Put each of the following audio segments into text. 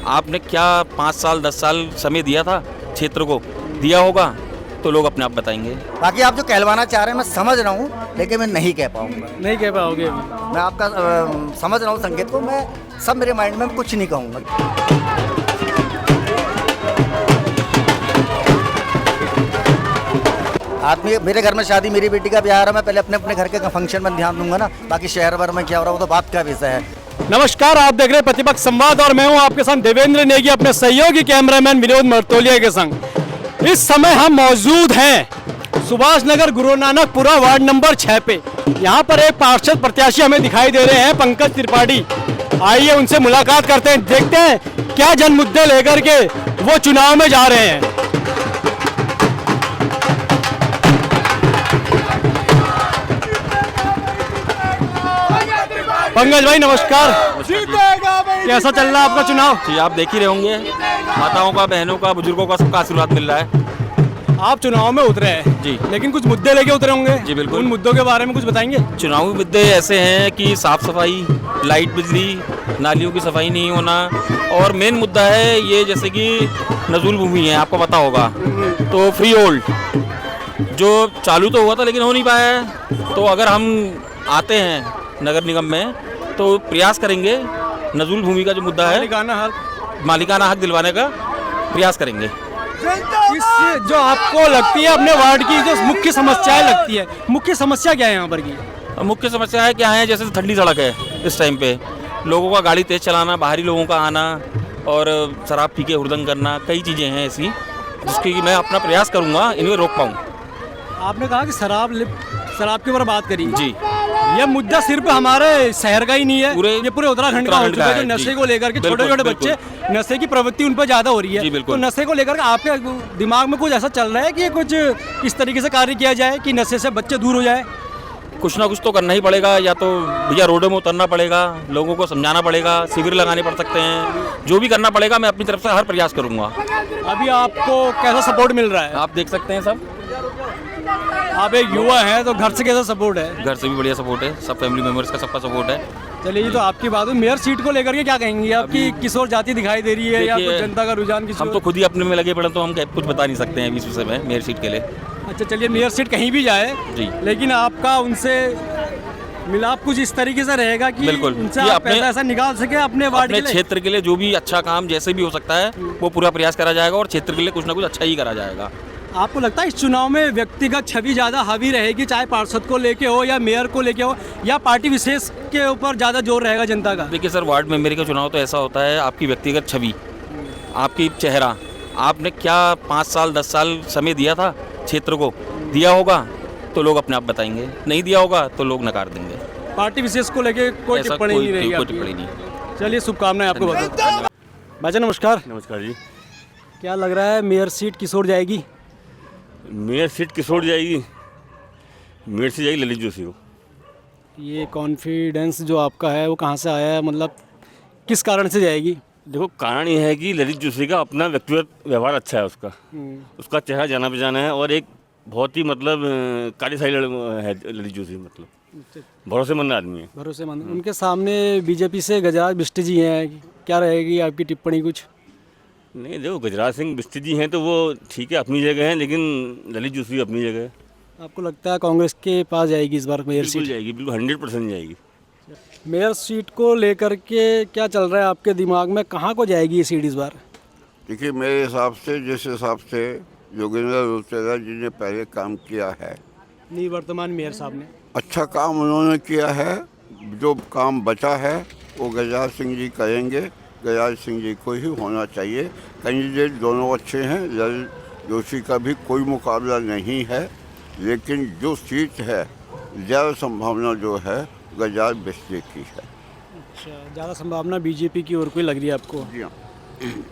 आपने क्या 5 साल 10 साल समय दिया था क्षेत्र को? दिया होगा तो लोग अपने आप बताएंगे। बाकी आप जो कहलवाना चाह रहे हैं मैं समझ रहा हूँ, लेकिन मैं नहीं कह पाऊँगा। नहीं कह पाओगे अभी। मैं आपका समझ रहा हूँ संकेत को, मैं सब मेरे माइंड में कुछ नहीं कहूँगा। आदमी मेरे घर में शादी, मेरी बेटी का ब्याह है, मैं पहले अपने अपने घर के फंक्शन में ध्यान दूंगा ना, बाकी शहर भर में क्या हो रहा है वो तो बात का विषय है। नमस्कार, आप देख रहे हैं प्रतिपक्ष संवाद और मैं हूं आपके संग देवेंद्र नेगी अपने सहयोगी कैमरामैन विनोद मर्तोलिया के संग। इस समय हम मौजूद हैं सुभाष नगर गुरु नानकपुरा वार्ड नंबर 6 पे। यहाँ पर एक पार्षद प्रत्याशी हमें दिखाई दे रहे हैं, पंकज त्रिपाठी। आइए उनसे मुलाकात करते हैं, देखते हैं क्या जन मुद्दे लेकर के वो चुनाव में जा रहे हैं। पंकज भाई नमस्कार। कैसा चल रहा है आपका चुनाव? जी आप देख ही रहे होंगे, माताओं का, बहनों का, बुजुर्गों का सबका आशीर्वाद मिल रहा है। आप चुनाव में उतरे हैं जी, लेकिन कुछ मुद्दे लेके उतरे होंगे। जी बिल्कुल। उन मुद्दों के बारे में कुछ बताएंगे? चुनावी मुद्दे ऐसे हैं कि साफ सफाई, लाइट, बिजली, नालियों की सफाई नहीं होना, और मेन मुद्दा है ये जैसे कि नजूल भूमि है, आपको पता होगा, तो फ्री होल्ड जो चालू तो हुआ था लेकिन हो नहीं पाया है। तो अगर हम आते हैं नगर निगम में तो प्रयास करेंगे नजूल भूमि का जो मुद्दा है, मालिकाना हक दिलवाने का प्रयास करेंगे। जो आपको लगती है अपने वार्ड की जो मुख्य समस्याएं लगती है, मुख्य समस्या क्या है यहाँ पर की? मुख्य समस्याएं क्या है, जैसे ठंडी सड़क है इस टाइम पे, लोगों का गाड़ी तेज चलाना, बाहरी लोगों का आना और शराब पी के हुड़दंग करना, कई चीज़ें हैं ऐसी जिसकी मैं अपना प्रयास करूँगा इन्हें रोक पाऊँ। आपने कहा कि शराब के ऊपर बात करी जी, यह मुद्दा सिर्फ हमारे शहर का ही नहीं है, ये पूरे उत्तराखंड का हो चुका है। जो नशे को लेकर के छोटे छोटे बच्चे, नशे की प्रवृत्ति उन पर ज्यादा हो रही है। तो नशे को लेकर आपके दिमाग में कुछ ऐसा चल रहा है कि कुछ इस तरीके से कार्य किया जाए कि नशे से बच्चे दूर हो जाए? कुछ ना कुछ तो करना ही पड़ेगा, या तो भैया रोडों में उतरना पड़ेगा, लोगों को समझाना पड़ेगा, शिविर लगाने पड़ सकते हैं, जो भी करना पड़ेगा मैं अपनी तरफ से हर प्रयास करूँगा। अभी आपको कैसा सपोर्ट मिल रहा है? आप देख सकते हैं सब, आप एक युवा हैं तो घर से कैसा सपोर्ट है? घर से भी बढ़िया सपोर्ट है, सब फैमिली मेंबर्स का सबका सपोर्ट है। चलिए, ये तो आपकी बात है। मेयर सीट को लेकर के क्या कहेंगे? आपकी किशोर जाति दिखाई दे रही है या कुछ जनता का रुझान किसी? हम तो खुद ही अपने में लगे पड़े, तो हम कुछ बता नहीं सकते हैं इस विषय में मेयर सीट के लिए। अच्छा चलिए, मेयर सीट कहीं भी जाए जी, लेकिन आपका उनसे मिलाप कुछ इस तरीके से रहेगा कि बिल्कुल उनसे आप पैसा ऐसा निकाल सके अपने वार्ड के लिए? क्षेत्र के लिए जो भी अच्छा काम जैसे भी हो सकता है वो पूरा प्रयास करा जाएगा और क्षेत्र के लिए कुछ ना कुछ अच्छा ही करा जाएगा। आपको लगता है इस चुनाव में व्यक्तिगत छवि ज़्यादा हावी रहेगी, चाहे पार्षद को लेके हो या मेयर को लेके हो, या पार्टी विशेष के ऊपर ज़्यादा जोर रहेगा जनता का? देखिए सर, वार्ड मेंबर का चुनाव तो ऐसा होता है, आपकी व्यक्तिगत छवि, आपकी चेहरा, आपने क्या 5 साल 10 साल समय दिया था क्षेत्र को? दिया होगा तो लोग अपने आप बताएंगे, नहीं दिया होगा तो लोग नकार देंगे। पार्टी विशेष को लेके कोई टिप्पणी नहीं रहेगी? कोई टिप्पणी नहीं। चलिए, शुभकामनाएं आपको। भाईजान नमस्कार। नमस्कार जी। क्या लग रहा है मेयर सीट किसोर जाएगी? मेयर सीट किसोर जाएगी? मेयर से जाएगी ललित जोशी को। ये कॉन्फिडेंस जो आपका है वो कहाँ से आया है, मतलब किस कारण से जाएगी? देखो, कारण ये है कि ललित जोशी का अपना व्यक्तिगत व्यवहार अच्छा है, उसका चेहरा जाना पहचाना है और एक बहुत ही मतलब कार्यशाली है ललित जोशी, मतलब भरोसेमंद आदमी है। भरोसेमंद। उनके सामने बीजेपी से गजराज बिष्ट जी हैं, क्या रहेगी आपकी टिप्पणी कुछ? नहीं, देखो, गजराज सिंह बिष्ट जी हैं तो वो ठीक है, अपनी जगह हैं, लेकिन ललित जोशी अपनी जगह है। आपको लगता है कांग्रेस के पास जाएगी इस बार मेयर सीट? जाएगी, बिल्कुल 100% जाएगी। मेयर सीट को लेकर के क्या चल रहा है आपके दिमाग में, कहाँ को जाएगी ये सीट इस बार? देखिए, मेरे हिसाब से, जिस हिसाब से योगेंद्र रोतेला जी ने पहले काम किया है, निवर्तमान मेयर साहब ने अच्छा काम उन्होंने किया है। जो काम बचा है वो गजराज सिंह जी करेंगे, गजराज सिंह जी को ही होना चाहिए। कैंडिडेट दोनों अच्छे हैं, ललित जोशी का भी कोई मुकाबला नहीं है, लेकिन जो सीट है ज़्यादा संभावना जो है गजराज बिष्ट की है। अच्छा, ज़्यादा संभावना बीजेपी की ओर कोई लग रही है आपको? जी हाँ।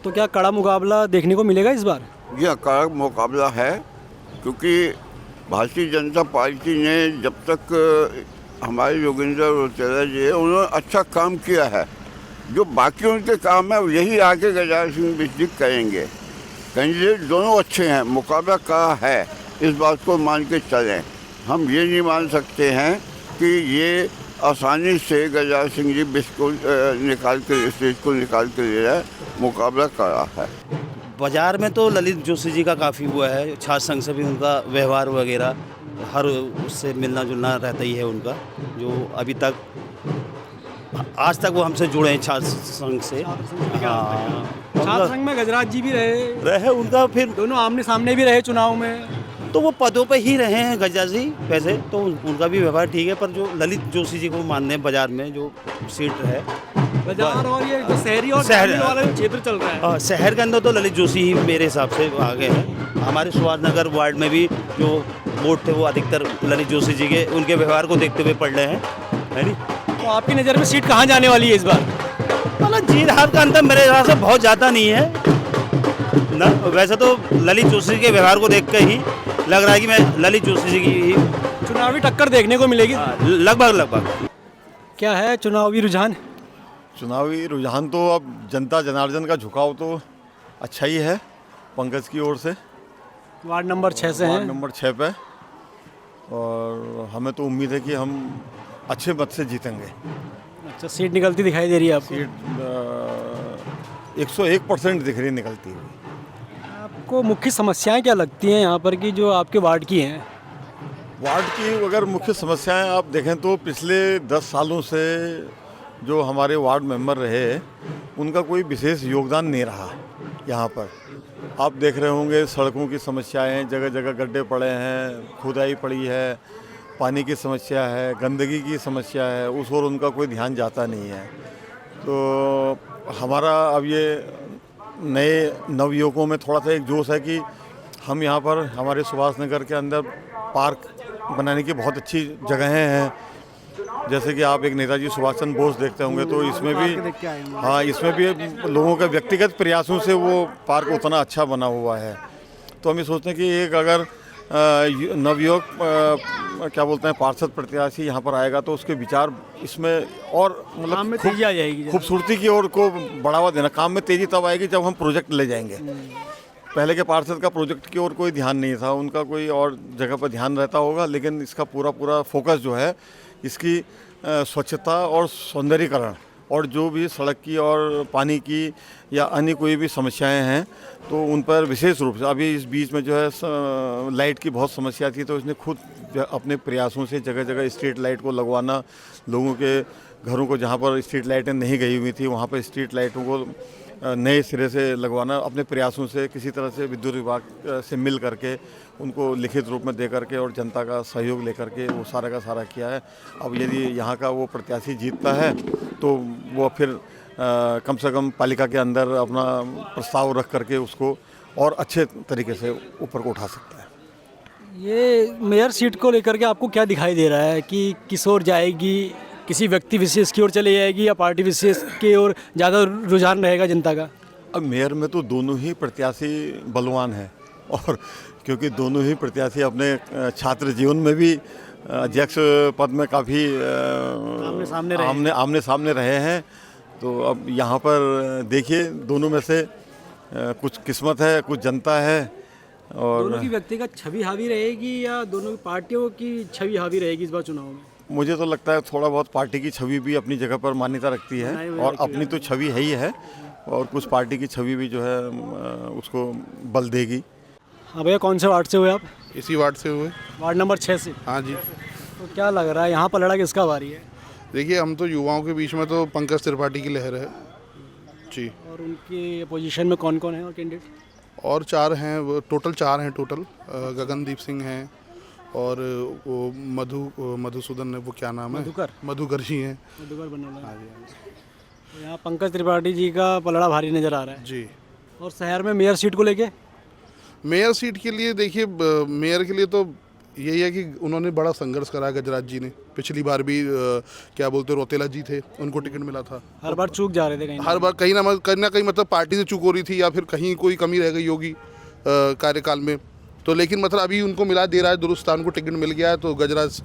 तो क्या कड़ा मुकाबला देखने को मिलेगा इस बार? जी हाँ, कड़ा मुकाबला है, क्योंकि भारतीय जनता पार्टी ने जब तक हमारे योगेंद्र रोतेला जी है उन्होंने अच्छा काम किया है, जो बाकी उनके काम है यही आगे गजराज सिंह बिष्ट करेंगे। कैंडिडेट दोनों अच्छे हैं, मुकाबला कड़ा है, इस बात को मान के चलें। हम ये नहीं मान सकते हैं कि ये आसानी से गजराज सिंह जी बिल्कुल निकाल के स्टेज को निकाल के ले जाए, मुकाबला करा है। बाजार में तो ललित जोशी जी का काफ़ी हुआ है, छात्र संघ से भी उनका व्यवहार वगैरह हर उससे मिलना जुलना रहता ही है उनका, जो अभी तक आज तक वो हमसे जुड़े हैं छात्र संघ से। हाँ, छात्र संघ में गजराज जी भी रहे उनका, फिर दोनों आमने सामने भी रहे चुनाव में। तो वो पदों पे ही रहे हैं गजराज जी वैसे तो उनका भी व्यवहार ठीक है, पर जो ललित जोशी जी को मानने हैं बाजार में जो सीट है बाजार और ये जो शहरी और ग्रामीण वाला जो क्षेत्र चल रहा है, शहर के अंदर तो ललित जोशी ही मेरे हिसाब से आगे हैं। हमारे सुभाषनगर वार्ड में भी जो वोट थे वो अधिकतर ललित जोशी जी के उनके व्यवहार को देखते हुए पड़ रहे हैं, है नी। तो आपकी नज़र में सीट कहाँ जाने वाली है इस बार? मतलब जीत हार का अंतर मेरे हिसाब से बहुत ज़्यादा नहीं है ना। वैसे तो ललित जोशी के व्यवहार को देख कर ही लग रहा है कि मैं ललित जोशी जी की ही चुनावी टक्कर देखने को मिलेगी। लगभग। क्या है चुनावी रुझान? चुनावी रुझान तो अब जनता जनार्दन का झुकाव तो अच्छा ही है पंकज की ओर से, वार्ड नंबर 6 से वार्ड हैं। नंबर 6 पे, और हमें तो उम्मीद है कि हम अच्छे मत से जीतेंगे। अच्छा, सीट निकलती दिखाई दे रही है आपको? सीट 101% दिख रही निकलती हुई। आपको मुख्य समस्याएं क्या लगती हैं यहाँ पर कि जो आपके वार्ड की हैं? वार्ड की अगर मुख्य समस्याएं आप देखें तो पिछले 10 सालों से जो हमारे वार्ड मेंबर रहे उनका कोई विशेष योगदान नहीं रहा यहाँ पर। आप देख रहे होंगे सड़कों की समस्याएं, जगह जगह गड्ढे पड़े हैं, खुदाई पड़ी है, पानी की समस्या है, गंदगी की समस्या है, उस ओर उनका कोई ध्यान जाता नहीं है। तो हमारा अब ये नए नवयुवकों में थोड़ा सा एक जोश है कि हम यहाँ पर हमारे सुभाष नगर के अंदर पार्क बनाने की बहुत अच्छी जगहें हैं। जैसे कि आप एक नेताजी सुभाष चंद्र बोस देखते होंगे तो इसमें भी, हाँ, इसमें भी लोगों के व्यक्तिगत प्रयासों से वो पार्क उतना अच्छा बना हुआ है। तो हम ये सोचते हैं कि एक अगर नवयुवक क्या बोलते हैं पार्षद प्रत्याशी यहाँ पर आएगा तो उसके विचार इसमें और मतलब खूबसूरती की ओर को बढ़ावा देना। काम में तेज़ी तब आएगी जब हम प्रोजेक्ट ले जाएंगे। पहले के पार्षद का प्रोजेक्ट की ओर कोई ध्यान नहीं था, उनका कोई और जगह पर ध्यान रहता होगा, लेकिन इसका पूरा फोकस जो है इसकी स्वच्छता और सौंदर्यीकरण और जो भी सड़क की और पानी की या अन्य कोई भी समस्याएं हैं तो उन पर विशेष रूप से अभी इस बीच में जो है लाइट की बहुत समस्या थी, तो इसने खुद अपने प्रयासों से जगह जगह स्ट्रीट लाइट को लगवाना, लोगों के घरों को जहाँ पर स्ट्रीट लाइटें नहीं गई हुई थी वहाँ पर स्ट्रीट लाइटों को नए सिरे से लगवाना, अपने प्रयासों से किसी तरह से विद्युत विभाग से मिल करके उनको लिखित रूप में दे करके और जनता का सहयोग लेकर के वो सारा का सारा किया है। अब यदि यहाँ का वो प्रत्याशी जीतता है तो वो फिर कम से कम पालिका के अंदर अपना प्रस्ताव रख करके उसको और अच्छे तरीके से ऊपर को उठा सकता है। ये मेयर सीट को लेकर के आपको क्या दिखाई दे रहा है कि किस ओर जाएगी? किसी व्यक्ति विशेष की ओर चली जाएगी या पार्टी विशेष की ओर ज़्यादा रुझान रहेगा जनता का? अब मेयर में तो दोनों ही प्रत्याशी बलवान हैं, और क्योंकि दोनों ही प्रत्याशी अपने छात्र जीवन में भी अध्यक्ष पद में काफ़ी आमने सामने रहे हैं। तो अब यहाँ पर देखिए दोनों में से कुछ किस्मत है, कुछ जनता है। और दोनों की व्यक्तिगत छवि हावी रहेगी या दोनों की पार्टियों की छवि हावी रहेगी इस बार चुनाव में? मुझे तो लगता है थोड़ा बहुत पार्टी की छवि भी अपनी जगह पर मान्यता रखती है, और अपनी तो छवि है ही है, और कुछ पार्टी की छवि भी जो है उसको बल देगी। हाँ भैया, कौन से वार्ड से हुए आप? इसी वार्ड से हुए, वार्ड नंबर 6 से। हाँ जी। तो क्या लग रहा है यहाँ पर लड़ा किसका बारी है? देखिए, हम तो युवाओं के बीच में तो पंकज त्रिपाठी की लहर है जी। और उनकी अपोजिशन में कौन कौन है और कैंडिडेट? और 4 हैं, वो टोटल 4 हैं टोटल। गगनदीप सिंह हैं और वो मधुसूदन है, वो क्या नाम है, मधुकर जी हैं। मधुकर बनोला। हाँ जी। तो यहाँ पंकज त्रिपाठी जी का पलड़ा भारी नज़र आ रहा है जी। और शहर में मेयर सीट को लेके? मेयर सीट के लिए देखिए, मेयर के लिए तो यही है कि उन्होंने बड़ा संघर्ष करा गजराज जी ने। पिछली बार भी क्या बोलते रोतेला जी थे, उनको टिकट मिला था। हर बार चूक जा रहे थे कहीं, हर बार कहीं ना कहीं मतलब पार्टी से चूक हो रही थी या फिर कहीं कोई कमी रह गई होगी कार्यकाल में। तो लेकिन मतलब अभी उनको मिला दे रहा है, दुरुस्त उनको टिकट मिल गया है। तो गजराज,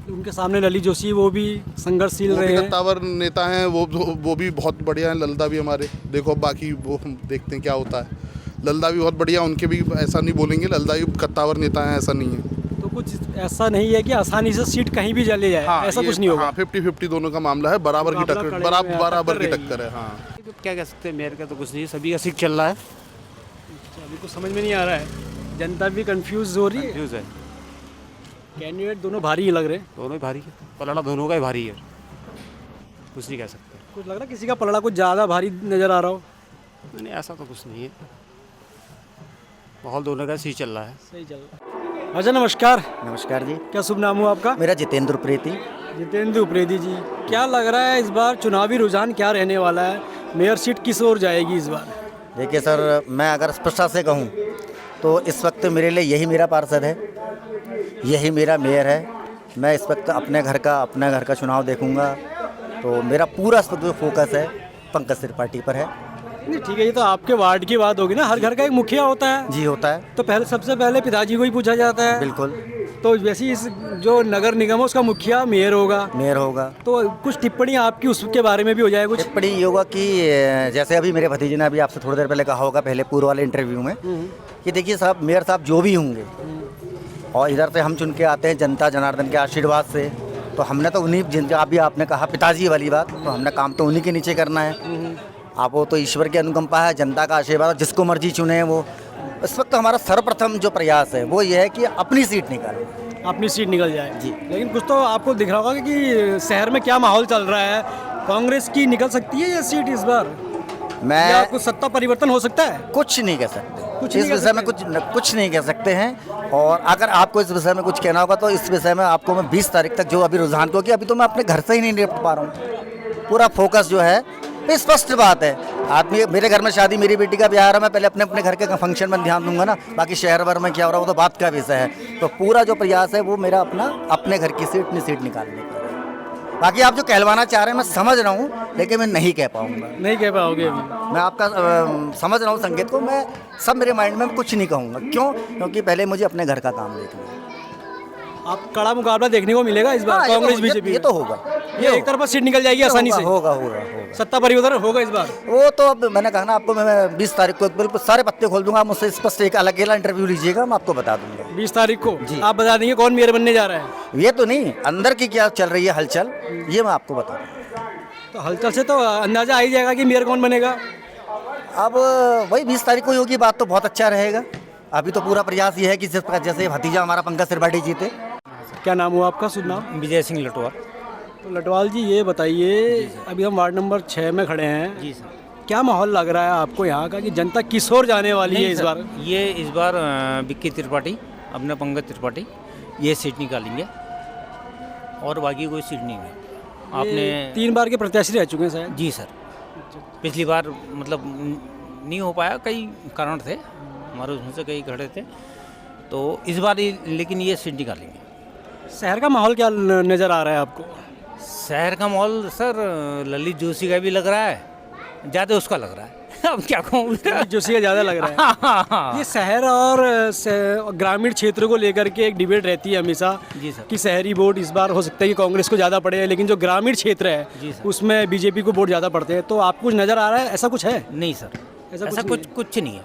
उनके सामने ललित जोशी वो भी संघर्षशील रहे हैं, कत्तावर नेता हैं, वो भी बहुत बढ़िया हैं। ललदा भी हमारे, देखो बाकी वो देखते हैं क्या होता है। ललदा भी बहुत बढ़िया, उनके भी ऐसा नहीं बोलेंगे, ललदा भी कत्तावर नेता हैं, ऐसा नहीं है। तो कुछ ऐसा नहीं है कि आसानी से सीट कहीं भी चले जाए, ऐसा कुछ नहीं होगा। हाँ 50-50 दोनों का मामला है, बराबर की मुकाबला टक्कर, कड़े में है, बराबर की टक्कर टक्कर है। हाँ क्या कह सकते हैं, मेयर का तो कुछ नहीं, सभी का सीख चल रहा है। अभी तो समझ में नहीं आ रहा है, जनता भी कंफ्यूज हो रही है। न्यूज़ है, कैंडिडेट दोनों भारी ही लग रहे हैं। दोनों ही भारी है, पलड़ा दोनों का ही भारी है, कुछ नहीं कह सकते। कुछ लग रहा है किसी का पलड़ा कुछ ज़्यादा भारी नज़र आ रहा हो। नहीं, ऐसा तो कुछ नहीं है, माहौल दोनों का सही चल रहा है। सही चल रहा है। अच्छा नमस्कार, नमस्कार जी, क्या शुभ नाम हो आपका? मेरा जितेंद्र प्रीति। जितेंद्र उप्रेती जी, क्या लग रहा है इस बार चुनावी रुझान क्या रहने वाला है? मेयर सीट किस ओर जाएगी इस बार? देखिए सर, मैं अगर स्पष्टता से कहूँ तो इस वक्त मेरे लिए यही मेरा पार्षद है, यही मेरा मेयर है। मैं इस वक्त अपने घर का चुनाव देखूंगा, तो मेरा पूरा इस वक्त जो फोकस है पंकज त्रिपाठी पर है। नहीं ठीक है, ये तो आपके वार्ड की बात होगी ना, हर घर का एक मुखिया होता है। जी होता है, तो पहले सबसे पहले पिताजी को ही पूछा जाता है। बिल्कुल। तो वैसे ही इस जो नगर निगम है उसका मुखिया मेयर होगा। मेयर होगा तो कुछ टिप्पणी आपकी उसके बारे में भी हो जाए कुछ? टिप्पणी ये होगा कि जैसे अभी मेरे भतीजे ने अभी आपसे थोड़ी देर पहले कहा होगा, पहले पूर्व वाले इंटरव्यू में, कि देखिए साहब, मेयर साहब जो भी होंगे, और इधर से हम चुन के आते हैं जनता जनार्दन के आशीर्वाद से, तो हमने तो उन्हीं, जिनका अभी आपने कहा पिताजी वाली बात, तो हमने काम तो उन्हीं के नीचे करना है। आप वो तो ईश्वर की अनुकंपा है, जनता का आशीर्वाद, जिसको मर्जी चुने वो। इस वक्त हमारा सर्वप्रथम जो प्रयास है वो ये है कि अपनी सीट निकालें, अपनी सीट निकल जाए जी। लेकिन कुछ तो आपको दिख रहा होगा कि शहर में क्या माहौल चल रहा है, कांग्रेस की निकल सकती है ये सीट इस बार, या मैं कुछ सत्ता परिवर्तन हो सकता है? कुछ नहीं कह सकते, कुछ इस नहीं कह विषय में सकते। कुछ नहीं कह सकते हैं। और अगर आपको इस विषय में कुछ कहना होगा तो इस विषय में आपको मैं 20 तारीख तक जो अभी रुझान, क्योंकि अभी तो मैं अपने घर से ही नहीं निपट पा रहा हूँ, पूरा फोकस जो है, स्पष्ट बात है। आदमी, मेरे घर में शादी, मेरी बेटी का ब्याह है, मैं पहले अपने घर के फंक्शन में ध्यान दूंगा ना, बाकी शहर भर में क्या हो रहा है वो तो बात का विषय है। तो पूरा जो प्रयास है वो मेरा अपने घर की सीट निकालने का है। बाकी आप जो कहलवाना चाह रहे हैं मैं समझ रहा हूँ, लेकिन मैं नहीं कह पाऊँगा। नहीं कह पाओगे अभी? मैं आपका समझ रहा हूँ संकेत को, मैं सब मेरे माइंड में कुछ नहीं कहूँगा। क्यों? क्योंकि पहले मुझे अपने घर का काम देखना है। आप कड़ा मुकाबला देखने को मिलेगा इस बार हाँ, कांग्रेस बीजेपी? ये तो होगा, ये एक तरफा सीट निकल जाएगी आसानी से? होगा। सत्ता परिवर्तन होगा इस बार? वो तो अब मैंने कहा ना आपको, मैं 20 तारीख को बिल्कुल सारे पत्ते खोल दूंगा। आप मुझसे स्पष्ट एक अकेला इंटरव्यू लीजिएगा, मैं आपको बता दूंगा 20 तारीख को जी। आप बता देंगे कौन मेयर बनने जा रहा है? ये तो नहीं, अंदर की क्या चल रही है हलचल, ये मैं आपको बता दूंगा। तो हलचल से तो अंदाजा आ ही जाएगा कि मेयर कौन बनेगा। अब वही 20 तारीख को होगी बात, तो बहुत अच्छा रहेगा। अभी तो पूरा प्रयास ये है कि जैसे भतीजा हमारा पंकज त्रिपाठी जीते। क्या नाम हुआ आपका? शुभ नाम? विजय सिंह लटवार। तो लटवाल जी ये बताइए, अभी हम वार्ड नंबर 6 में खड़े हैं जी सर। क्या माहौल लग रहा है आपको यहाँ का कि जनता किस ओर जाने वाली है इस बार? ये इस बार विक्की त्रिपाठी, अपना पंकज त्रिपाठी ये सीट निकालेंगे और बाकी कोई सीट नहीं है। आपने 3 बार के प्रत्याशी रह चुके हैं शायद? जी सर। पिछली बार मतलब नहीं हो पाया, कई कारण थे हमारे, उसमें से कई खड़े थे, तो इस बार लेकिन ये सीट निकालेंगे। शहर का माहौल क्या नज़र आ रहा है आपको? शहर का माहौल सर ललित जोशी का भी लग रहा है, ज़्यादा उसका लग रहा है। अब क्या कहूँ, जोशी का ज़्यादा लग रहा है। ये शहर और ग्रामीण क्षेत्रों को लेकर के एक डिबेट रहती है हमेशा जी सर कि शहरी वोट इस बार हो सकता है कि कांग्रेस को ज़्यादा पड़े, लेकिन जो ग्रामीण क्षेत्र है जी सर, उसमें बीजेपी को वोट ज़्यादा पड़ते हैं। तो आपको कुछ नज़र आ रहा है, ऐसा कुछ है? नहीं सर, ऐसा कुछ नहीं है।